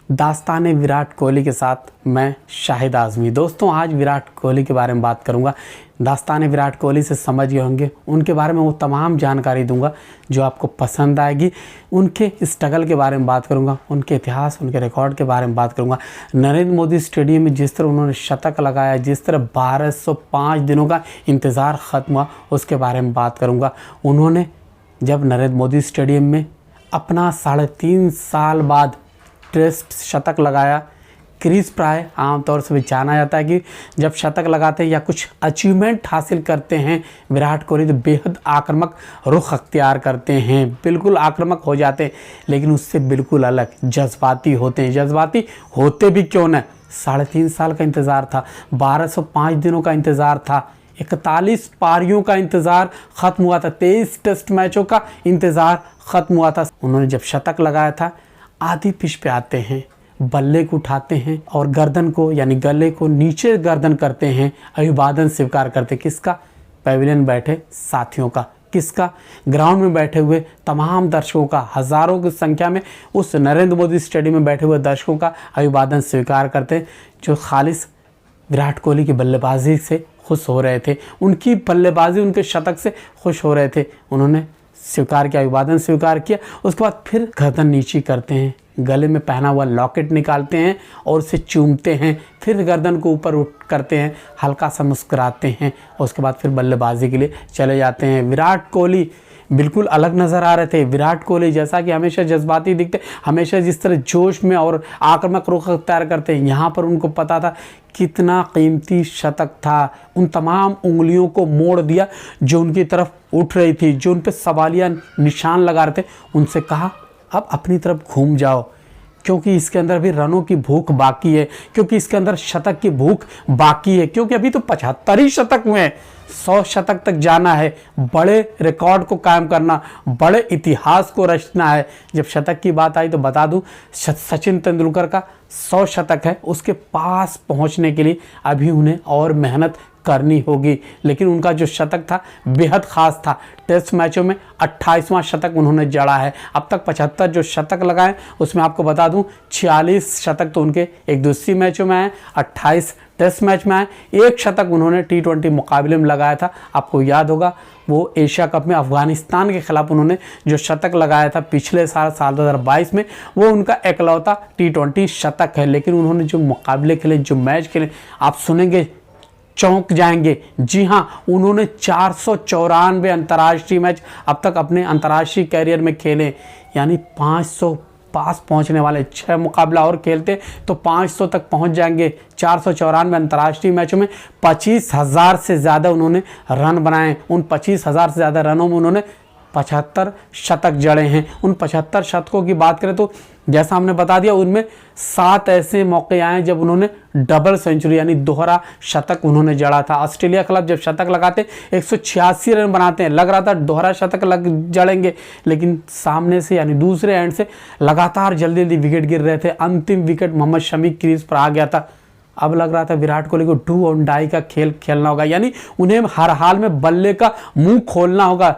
दास्तान विराट कोहली के साथ मैं शाहिद आज़मी। दोस्तों, आज विराट कोहली के बारे में बात करूंगा। दास्तान विराट कोहली से समझ गए होंगे, उनके बारे में वो तमाम जानकारी दूंगा जो आपको पसंद आएगी। उनके स्ट्रगल के बारे में बात करूंगा, उनके इतिहास, उनके रिकॉर्ड के बारे में बात करूंगा। नरेंद्र मोदी स्टेडियम में जिस तरह उन्होंने शतक लगाया, जिस तरह 1205 दिनों का इंतज़ार ख़त्म हुआ, उसके बारे में बात करूँगा। उन्होंने जब नरेंद्र मोदी स्टेडियम में अपना 3.5 साल बाद टेस्ट शतक लगाया, क्रिस प्राय आमतौर से भी जाना जाता है कि जब शतक लगाते हैं या कुछ अचीवमेंट हासिल करते हैं विराट कोहली तो बेहद आक्रामक रुख अख्तियार करते हैं, बिल्कुल आक्रामक हो जाते हैं, लेकिन उससे बिल्कुल अलग जज्बाती होते हैं। जज्बाती होते भी क्यों न, 3.5 साल का इंतज़ार था, 1205 दिनों का इंतज़ार था, 41 पारियों का इंतज़ार ख़त्म हुआ था, 23 टेस्ट मैचों का इंतज़ार ख़त्म हुआ था। उन्होंने जब शतक लगाया था, आधी पिच पे आते हैं, बल्ले को उठाते हैं और गर्दन को यानी गले को नीचे गर्दन करते हैं, अभिवादन स्वीकार करते। किसका? पैविलियन बैठे साथियों का। किसका? ग्राउंड में बैठे हुए तमाम दर्शकों का, हज़ारों की संख्या में उस नरेंद्र मोदी स्टेडियम में बैठे हुए दर्शकों का अभिवादन स्वीकार करते हैं, जो खालिस विराट कोहली की बल्लेबाजी से खुश हो रहे थे, उनकी बल्लेबाजी, उनके शतक से खुश हो रहे थे। उन्होंने स्वीकार किया, अभिवादन स्वीकार किया। उसके बाद फिर गर्दन नीची करते हैं, गले में पहना हुआ लॉकेट निकालते हैं और उसे चूमते हैं, फिर गर्दन को ऊपर उठ करते हैं, हल्का सा मुस्कुराते हैं और उसके बाद फिर बल्लेबाजी के लिए चले जाते हैं। विराट कोहली बिल्कुल अलग नज़र आ रहे थे। विराट कोहली जैसा कि हमेशा जज्बाती दिखते, हमेशा जिस तरह जोश में और आक्रामक रुख अख्तियार करते हैं, यहाँ पर उनको पता था कितना कीमती शतक था। उन तमाम उंगलियों को मोड़ दिया जो उनकी तरफ उठ रही थी, जो उन पर सवालिया निशान लगा रहे थे। उनसे कहा अब अपनी तरफ घूम जाओ, क्योंकि इसके अंदर भी रनों की भूख बाकी है, क्योंकि इसके अंदर शतक की भूख बाकी है, क्योंकि अभी तो 75 ही शतक हुए हैं, 100 शतक तक जाना है, बड़े रिकॉर्ड को कायम करना, बड़े इतिहास को रचना है। जब शतक की बात आई तो बता दूं, सचिन तेंदुलकर का 100 शतक है, उसके पास पहुंचने के लिए अभी उन्हें और मेहनत करनी होगी, लेकिन उनका जो शतक था बेहद ख़ास था। टेस्ट मैचों में 28वां शतक उन्होंने जड़ा है। अब तक 75 जो शतक लगाए, उसमें आपको बता दूं 46 शतक तो उनके एक दूसरी मैचों में आए, 28 टेस्ट मैच में आए, 1 शतक उन्होंने T20 मुकाबले में लगाया था। आपको याद होगा वो एशिया कप में अफ़गानिस्तान के खिलाफ उन्होंने जो शतक लगाया था पिछले साल 2022 में, वो उनका एकलौता T20 शतक है। लेकिन उन्होंने जो मुकाबले खेले, जो मैच खेले, आप सुनेंगे चौंक जाएंगे। जी हाँ, उन्होंने 494 अंतर्राष्ट्रीय मैच अब तक अपने अंतर्राष्ट्रीय कैरियर में खेले, यानी 500 पास पहुंचने वाले। 6 मुकाबला और खेलते तो 500 तक पहुंच जाएंगे। 494 अंतर्राष्ट्रीय मैचों में 25,000 से ज़्यादा उन्होंने रन बनाए। उन 25,000 से ज़्यादा रनों में उन्होंने 75 शतक जड़े हैं। उन 75 शतकों की बात करें तो जैसा हमने बता दिया, उनमें 7 ऐसे मौके आए जब उन्होंने डबल सेंचुरी यानी दोहरा शतक उन्होंने जड़ा था। ऑस्ट्रेलिया के खिलाफ जब शतक लगाते 186 रन बनाते हैं, लग रहा था दोहरा शतक जड़ेंगे, लेकिन सामने से यानी दूसरे एंड से लगातार जल्दी जल्दी विकेट गिर रहे थे। अंतिम विकेट मोहम्मद शमी क्रीज पर आ गया था। अब लग रहा था विराट कोहली को डू और डाई का खेल खेलना होगा, यानी उन्हें हर हाल में बल्ले का मुंह खोलना होगा,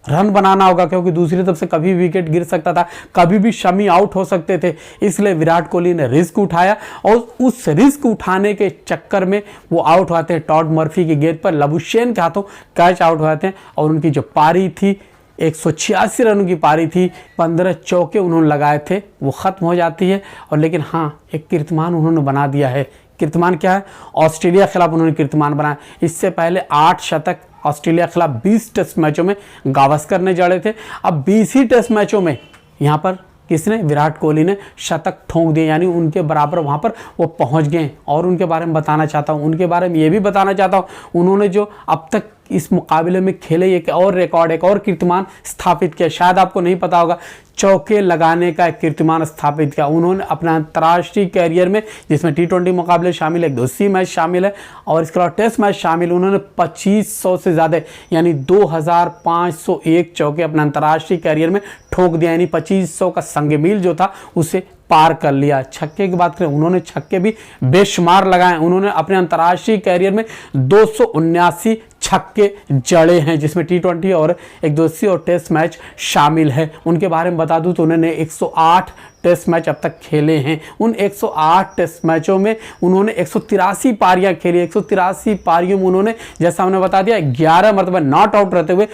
रन बनाना होगा, क्योंकि दूसरी तरफ से कभी विकेट गिर सकता था, कभी भी शमी आउट हो सकते थे। इसलिए विराट कोहली ने रिस्क उठाया और उस रिस्क उठाने के चक्कर में वो आउट होते हैं। टॉड मर्फी की गेंद पर लबुशेन के हाथों कैच आउट होते हैं और उनकी जो पारी थी 186 रनों की पारी थी, 15 चौके उन्होंने लगाए थे, वो ख़त्म हो जाती है। और लेकिन हाँ, एक कीर्तिमान उन्होंने बना दिया है। कीर्तिमान क्या है? ऑस्ट्रेलिया के खिलाफ उन्होंने कीर्तिमान बनाया। इससे पहले 8 शतक ऑस्ट्रेलिया के खिलाफ 20 टेस्ट मैचों में गावस्कर ने जड़े थे। अब 20 ही टेस्ट मैचों में यहाँ पर किसने? विराट कोहली ने शतक ठोंक दिए, यानी उनके बराबर वहाँ पर वो पहुँच गए। और उनके बारे में बताना चाहता हूँ, उनके बारे में ये भी बताना चाहता हूँ, उन्होंने जो अब तक इस मुकाबले में खेले एक और रिकॉर्ड, एक और कीर्तिमान स्थापित किया। शायद आपको नहीं पता होगा, चौके लगाने का एक कीर्तिमान स्थापित किया उन्होंने अपने अंतर्राष्ट्रीय कैरियर में, जिसमें T20 मुकाबले शामिल है, 200 मैच शामिल है और इसके अलावा टेस्ट मैच शामिल। उन्होंने 2500 से ज़्यादा यानी 2501 चौके अपने अंतर्राष्ट्रीय कैरियर में ठोक दिया, यानी 2500 का संगमील जो था उसे पार कर लिया। छक्के की बात करें, उन्होंने छक्के भी बेशुमार लगाए। उन्होंने अपने अंतर्राष्ट्रीय कैरियर में 279 छक्के जड़े हैं, जिसमें T20 और एक 200 और टेस्ट मैच शामिल है। उनके बारे में बता दूं तो उन्होंने 108 टेस्ट मैच अब तक खेले हैं। उन 108 टेस्ट मैचों में उन्होंने 183 पारियां खेली। 183 पारियों में उन्होंने, जैसा हमने बता दिया, 11 मरतबा नॉट आउट रहते हुए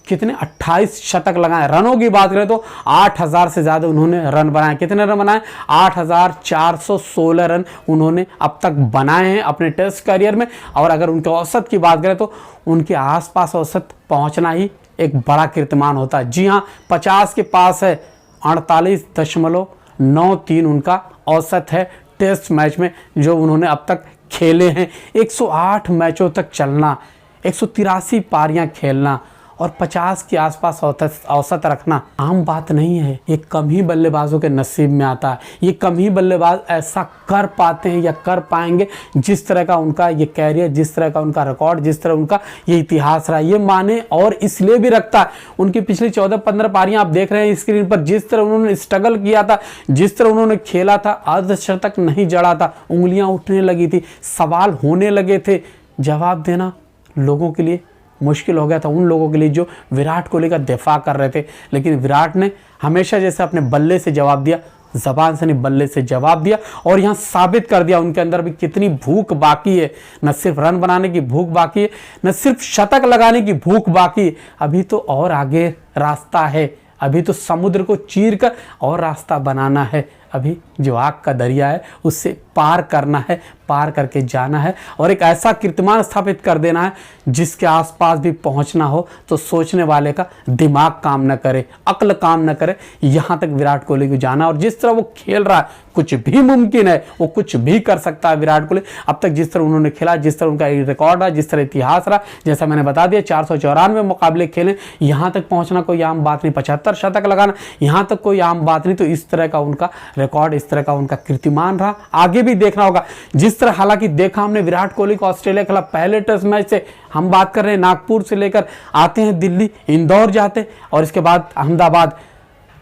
कितने 28 शतक लगाए। रनों की बात करें तो 8000 से ज़्यादा उन्होंने रन बनाए। कितने रन बनाए? 8416 रन उन्होंने अब तक बनाए हैं अपने टेस्ट करियर में। और अगर उनके औसत की बात करें तो उनके आसपास औसत पहुंचना ही एक बड़ा कीर्तिमान होता है। जी हाँ, 50 के पास है। 48.93 उनका औसत है टेस्ट मैच में जो उन्होंने अब तक खेले हैं। 108 मैचों तक चलना, 183 पारियां खेलना और 50 के आसपास औसत रखना आम बात नहीं है। ये कम ही बल्लेबाजों के नसीब में आता है। ये कम ही बल्लेबाज ऐसा कर पाते हैं या कर पाएंगे। जिस तरह का उनका ये कैरियर, जिस तरह का उनका रिकॉर्ड, जिस तरह उनका ये इतिहास रहा, ये माने और इसलिए भी रखता है। उनकी पिछली 14-15 पारियां आप देख रहे हैं स्क्रीन पर, जिस तरह उन्होंने स्ट्रगल किया था, जिस तरह उन्होंने खेला था, अर्धशतक नहीं जड़ा था, उंगलियां उठने लगी थी, सवाल होने लगे थे, जवाब देना लोगों के लिए मुश्किल हो गया था, उन लोगों के लिए जो विराट कोहली का दिफा कर रहे थे। लेकिन विराट ने हमेशा जैसे अपने बल्ले से जवाब दिया, ज़बान से नहीं बल्ले से जवाब दिया और यहाँ साबित कर दिया उनके अंदर भी कितनी भूख बाकी है। न सिर्फ रन बनाने की भूख बाकी है, न सिर्फ शतक लगाने की भूख बाकी है, अभी तो और आगे रास्ता है। अभी तो समुद्र को चीर कर और रास्ता बनाना है। अभी जो आग का दरिया है उससे पार करना है, पार करके जाना है और एक ऐसा कीर्तिमान स्थापित कर देना है जिसके आसपास भी पहुंचना हो तो सोचने वाले का दिमाग काम न करे, अक्ल काम न करे। यहाँ तक विराट कोहली को जाना और जिस तरह वो खेल रहा है कुछ भी मुमकिन है, वो कुछ भी कर सकता है विराट कोहली। अब तक जिस तरह उन्होंने खेला, जिस तरह उनका रिकॉर्ड रहा, जिस तरह इतिहास रहा, जैसा मैंने बता दिया 494 मुकाबले खेले, यहाँ तक पहुँचना कोई आम बात नहीं। 75 शतक लगाना यहाँ तक कोई आम बात नहीं। तो इस तरह का उनका रिकॉर्ड, इस तरह का उनका कीर्तिमान रहा। आगे भी देखना होगा। जिस तरह हालांकि देखा हमने विराट कोहली को ऑस्ट्रेलिया के खिलाफ पहले टेस्ट मैच से, हम बात कर रहे हैं नागपुर से लेकर आते हैं दिल्ली, इंदौर जाते हैं और इसके बाद अहमदाबाद,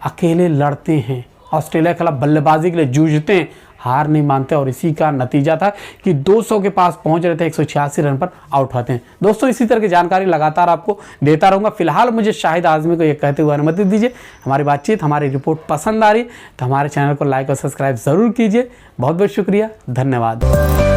अकेले लड़ते हैं, ऑस्ट्रेलिया के खिलाफ बल्लेबाजी के लिए जूझते हैं, हार नहीं मानते और इसी का नतीजा था कि 200 के पास पहुंच रहे थे, 186 रन पर आउट होते हैं। दोस्तों, इसी तरह की जानकारी लगातार आपको देता रहूंगा। फिलहाल मुझे शाहिद आज़मी को यह कहते हुए अनुमति दीजिए। हमारी बातचीत, हमारी रिपोर्ट पसंद आ रही तो हमारे चैनल को लाइक और सब्सक्राइब जरूर कीजिए। बहुत बहुत शुक्रिया, धन्यवाद।